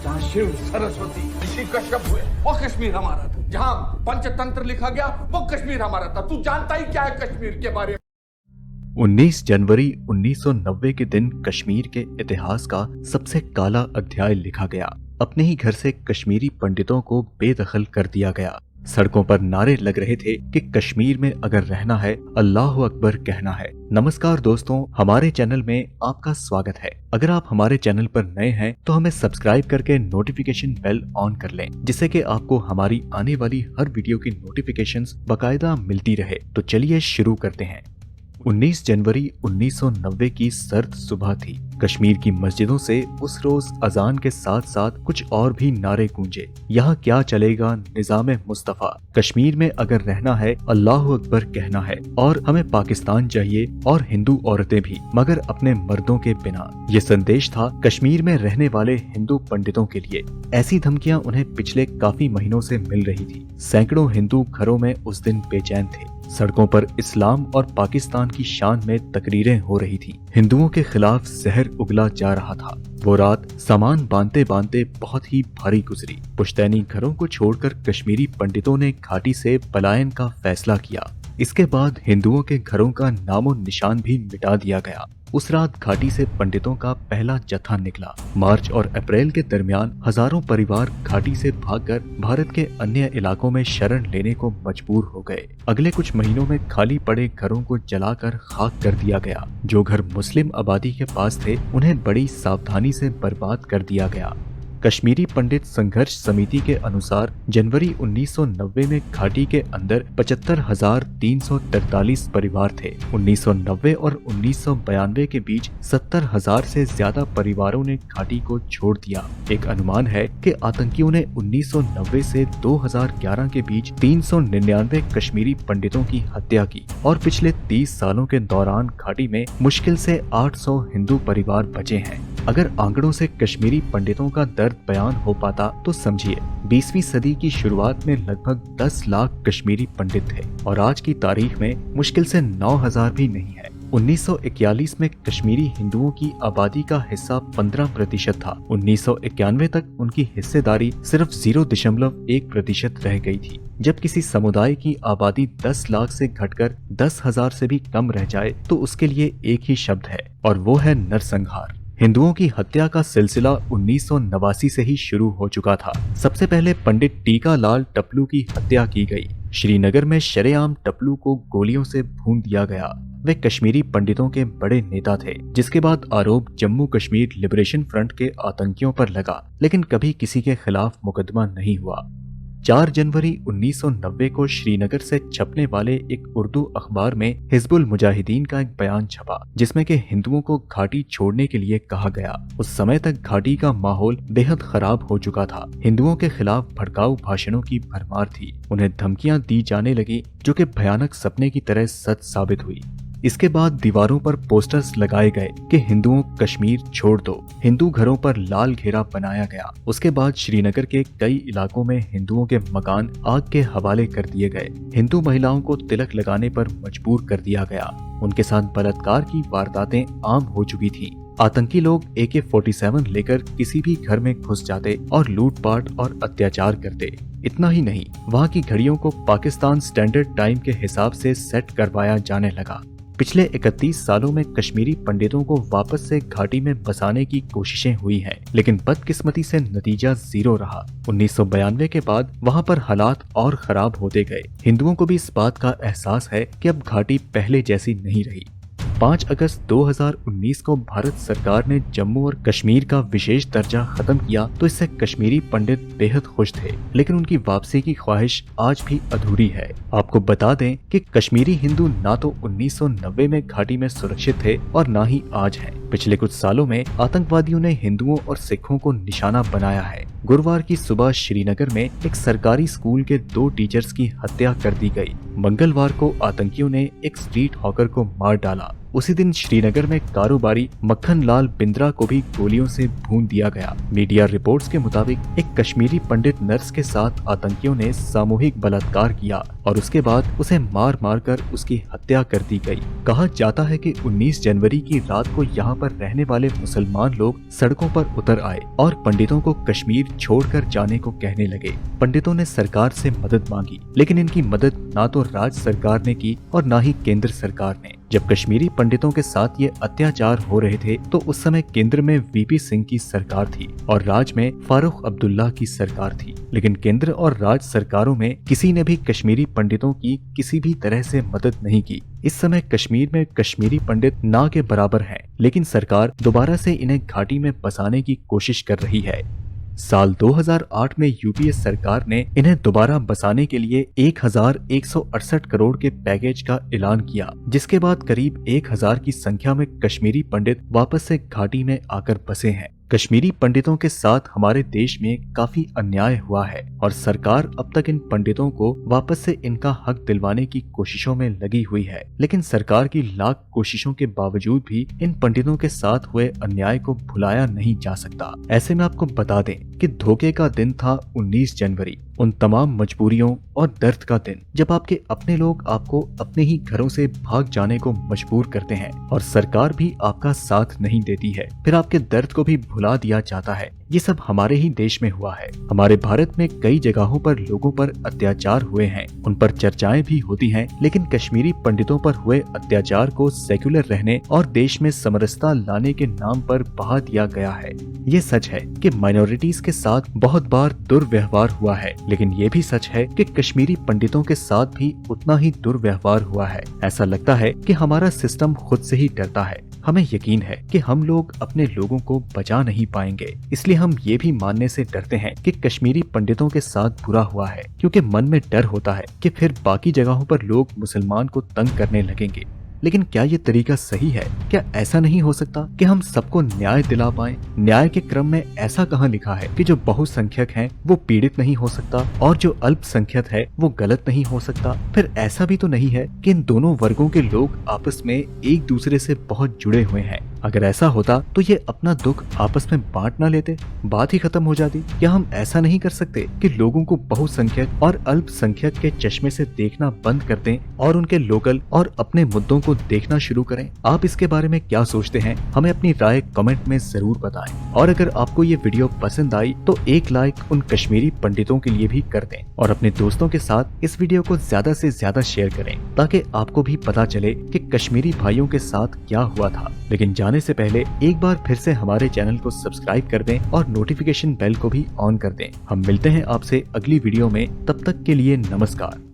जहाँ शिव सरस्वती ऋषि कश्यप हुए वो कश्मीर हमारा था, जहाँ पंचतंत्र लिखा गया वो कश्मीर हमारा था। तू जानता ही क्या है कश्मीर के बारे में? 19 जनवरी 1990 के दिन कश्मीर के इतिहास का सबसे काला अध्याय लिखा गया। अपने ही घर से कश्मीरी पंडितों को बेदखल कर दिया गया। सड़कों पर नारे लग रहे थे कि कश्मीर में अगर रहना है अल्लाह अकबर कहना है। नमस्कार दोस्तों, हमारे चैनल में आपका स्वागत है। अगर आप हमारे चैनल पर नए हैं तो हमें सब्सक्राइब करके नोटिफिकेशन बेल ऑन कर लें, जिससे कि आपको हमारी आने वाली हर वीडियो की नोटिफिकेशंस बकायदा मिलती रहे। तो चलिए शुरू करते हैं। 19 जनवरी 1990 की सर्द सुबह थी। कश्मीर की मस्जिदों से उस रोज अजान के साथ साथ कुछ और भी नारे गूंजे। यहाँ क्या चलेगा निजामे मुस्तफा, कश्मीर में अगर रहना है अल्लाह अकबर कहना है, और हमें पाकिस्तान चाहिए और हिंदू औरतें भी, मगर अपने मर्दों के बिना। ये संदेश था कश्मीर में रहने वाले हिंदू पंडितों के लिए। ऐसी धमकियां उन्हें पिछले काफी महीनों से मिल रही थी। सैकड़ों हिंदू घरों में उस दिन बेचैन थे। सड़कों पर इस्लाम और पाकिस्तान की शान में तकरीरें हो रही थी। हिंदुओं के खिलाफ जहर उगला जा रहा था। वो रात सामान बांधते बांधते बहुत ही भारी गुजरी। पुश्तैनी घरों को छोड़कर कश्मीरी पंडितों ने घाटी से पलायन का फैसला किया। इसके बाद हिंदुओं के घरों का नामो निशान भी मिटा दिया गया। उस रात घाटी से पंडितों का पहला जत्था निकला। मार्च और अप्रैल के दरमियान हजारों परिवार घाटी से भागकर भारत के अन्य इलाकों में शरण लेने को मजबूर हो गए। अगले कुछ महीनों में खाली पड़े घरों को जलाकर खाक कर दिया गया। जो घर मुस्लिम आबादी के पास थे उन्हें बड़ी सावधानी से बर्बाद कर दिया गया। कश्मीरी पंडित संघर्ष समिति के अनुसार जनवरी 1990 में घाटी के अंदर 75,343 परिवार थे। 1990 और 1992 के बीच 70,000 से ज्यादा परिवारों ने घाटी को छोड़ दिया। एक अनुमान है कि आतंकियों ने 1990 से 2011 के बीच 399 कश्मीरी पंडितों की हत्या की, और पिछले 30 सालों के दौरान घाटी में मुश्किल से 800 हिंदू परिवार बचे हैं। अगर आंकड़ों से कश्मीरी पंडितों का दर्द बयान हो पाता तो समझिए 20वीं सदी की शुरुआत में लगभग 10 लाख कश्मीरी पंडित थे, और आज की तारीख में मुश्किल से 9,000 भी नहीं है। 1941 में कश्मीरी हिंदुओं की आबादी का हिस्सा 15% था। 1991 तक उनकी हिस्सेदारी सिर्फ 0.1% रह गई थी। जब किसी समुदाय की आबादी 10 लाख से घटकर 10,000 से भी कम रह जाए तो उसके लिए एक ही शब्द है, और वो है नरसंहार। हिंदुओं की हत्या का सिलसिला 1989 से ही शुरू हो चुका था। सबसे पहले पंडित टीका लाल टपलू की हत्या की गई। श्रीनगर में शरेआम टपलू को गोलियों से भून दिया गया। वे कश्मीरी पंडितों के बड़े नेता थे, जिसके बाद आरोप जम्मू कश्मीर लिबरेशन फ्रंट के आतंकियों पर लगा, लेकिन कभी किसी के खिलाफ मुकदमा नहीं हुआ। 4 जनवरी 1990 को श्रीनगर से छपने वाले एक उर्दू अखबार में हिजबुल मुजाहिदीन का एक बयान छपा, जिसमें कि हिंदुओं को घाटी छोड़ने के लिए कहा गया। उस समय तक घाटी का माहौल बेहद खराब हो चुका था। हिंदुओं के खिलाफ भड़काऊ भाषणों की भरमार थी। उन्हें धमकियां दी जाने लगी, जो कि भयानक सपने की तरह सच साबित हुई। इसके बाद दीवारों पर पोस्टर्स लगाए गए कि हिंदुओं कश्मीर छोड़ दो। हिंदू घरों पर लाल घेरा बनाया गया। उसके बाद श्रीनगर के कई इलाकों में हिंदुओं के मकान आग के हवाले कर दिए गए। हिंदू महिलाओं को तिलक लगाने पर मजबूर कर दिया गया। उनके साथ बलात्कार की वारदातें आम हो चुकी थीं। आतंकी लोग AK-47 लेकर किसी भी घर में घुस जाते और लूटपाट और अत्याचार करते। इतना ही नहीं, वहाँ की घड़ियों को पाकिस्तान स्टैंडर्ड टाइम के हिसाब से सेट करवाया जाने लगा। पिछले 31 सालों में कश्मीरी पंडितों को वापस से घाटी में बसाने की कोशिशें हुई हैं, लेकिन बदकिस्मती से नतीजा 0 रहा। 1992 के बाद वहां पर हालात और खराब होते गए। हिंदुओं को भी इस बात का एहसास है कि अब घाटी पहले जैसी नहीं रही। 5 अगस्त 2019 को भारत सरकार ने जम्मू और कश्मीर का विशेष दर्जा खत्म किया, तो इससे कश्मीरी पंडित बेहद खुश थे, लेकिन उनकी वापसी की ख्वाहिश आज भी अधूरी है। आपको बता दें कि कश्मीरी हिंदू ना तो 1990 में घाटी में सुरक्षित थे और ना ही आज हैं। पिछले कुछ सालों में आतंकवादियों ने हिंदुओं और सिखों को निशाना बनाया है। गुरुवार की सुबह श्रीनगर में एक सरकारी स्कूल के 2 टीचर्स की हत्या कर दी गई। मंगलवार को आतंकियों ने एक स्ट्रीट हॉकर को मार डाला। उसी दिन श्रीनगर में कारोबारी मक्खन लाल बिंद्रा को भी गोलियों से भून दिया गया। मीडिया रिपोर्ट्स के मुताबिक एक कश्मीरी पंडित नर्स के साथ आतंकियों ने सामूहिक बलात्कार किया और उसके बाद उसे मार मार कर उसकी हत्या कर दी गई। कहा जाता है कि 19 जनवरी की रात को यहाँ पर रहने वाले मुसलमान लोग सड़कों पर उतर आए और पंडितों को कश्मीर छोड़कर जाने को कहने लगे। पंडितों ने सरकार से मदद मांगी, लेकिन इनकी मदद ना तो राज्य सरकार ने की और ना ही केंद्र सरकार ने। जब कश्मीरी पंडितों के साथ ये अत्याचार हो रहे थे तो उस समय केंद्र में वीपी सिंह की सरकार थी और राज्य में फारूक अब्दुल्ला की सरकार थी। लेकिन केंद्र और राज्य सरकारों में किसी ने भी कश्मीरी पंडितों की किसी भी तरह से मदद नहीं की। इस समय कश्मीर में कश्मीरी पंडित ना के बराबर हैं, लेकिन सरकार दोबारा से इन्हें घाटी में बसाने की कोशिश कर रही है। साल 2008 में यूपीए सरकार ने इन्हें दोबारा बसाने के लिए 1168 करोड़ के पैकेज का ऐलान किया, जिसके बाद करीब 1000 की संख्या में कश्मीरी पंडित वापस से घाटी में आकर बसे हैं। कश्मीरी पंडितों के साथ हमारे देश में काफी अन्याय हुआ है और सरकार अब तक इन पंडितों को वापस से इनका हक दिलवाने की कोशिशों में लगी हुई है। लेकिन सरकार की लाख कोशिशों के बावजूद भी इन पंडितों के साथ हुए अन्याय को भुलाया नहीं जा सकता। ऐसे में आपको बता दें कि धोखे का दिन था 19 जनवरी, उन तमाम मजबूरियों और दर्द का दिन जब आपके अपने लोग आपको अपने ही घरों से भाग जाने को मजबूर करते हैं और सरकार भी आपका साथ नहीं देती है। फिर आपके दर्द को भी भुला दिया जाता है। ये सब हमारे ही देश में हुआ है। हमारे भारत में कई जगहों पर लोगों पर अत्याचार हुए हैं, उन पर चर्चाएं भी होती हैं, लेकिन कश्मीरी पंडितों पर हुए अत्याचार को सेक्युलर रहने और देश में समरसता लाने के नाम पर बहा दिया गया है। ये सच है कि माइनॉरिटीज के साथ बहुत बार दुर्व्यवहार हुआ है, लेकिन ये भी सच है कि कश्मीरी पंडितों के साथ भी उतना ही दुर्व्यवहार हुआ है। ऐसा लगता है कि हमारा सिस्टम खुद से ही डरता है। हमें यकीन है कि हम लोग अपने लोगों को बचा नहीं पाएंगे, इसलिए हम ये भी मानने से डरते हैं कि कश्मीरी पंडितों के साथ बुरा हुआ है, क्योंकि मन में डर होता है कि फिर बाकी जगहों पर लोग मुसलमान को तंग करने लगेंगे। लेकिन क्या ये तरीका सही है? क्या ऐसा नहीं हो सकता कि हम सबको न्याय दिला पाएं? न्याय के क्रम में ऐसा कहाँ लिखा है कि जो बहुसंख्यक है वो पीड़ित नहीं हो सकता और जो अल्पसंख्यक है वो गलत नहीं हो सकता? फिर ऐसा भी तो नहीं है कि इन दोनों वर्गों के लोग आपस में एक दूसरे से बहुत जुड़े हुए हैं। अगर ऐसा होता तो ये अपना दुख आपस में बांट ना लेते, बात ही खत्म हो जाती। क्या हम ऐसा नहीं कर सकते कि लोगों को बहुसंख्यक और अल्पसंख्यक के चश्मे से देखना बंद कर दें और उनके लोकल और अपने मुद्दों को देखना शुरू करें? आप इसके बारे में क्या सोचते हैं? हमें अपनी राय कमेंट में जरूर बताएं। और अगर आपको ये वीडियो पसंद आई तो एक लाइक उन कश्मीरी पंडितों के लिए भी कर दें और अपने दोस्तों के साथ इस वीडियो को ज्यादा से ज्यादा शेयर करें, ताकि आपको भी पता चले कि कश्मीरी भाइयों के साथ क्या हुआ था। लेकिन जाने से पहले एक बार फिर से हमारे चैनल को सब्सक्राइब कर दें और नोटिफिकेशन बेल को भी ऑन कर दें। हम मिलते हैं आपसे अगली वीडियो में, तब तक के लिए नमस्कार।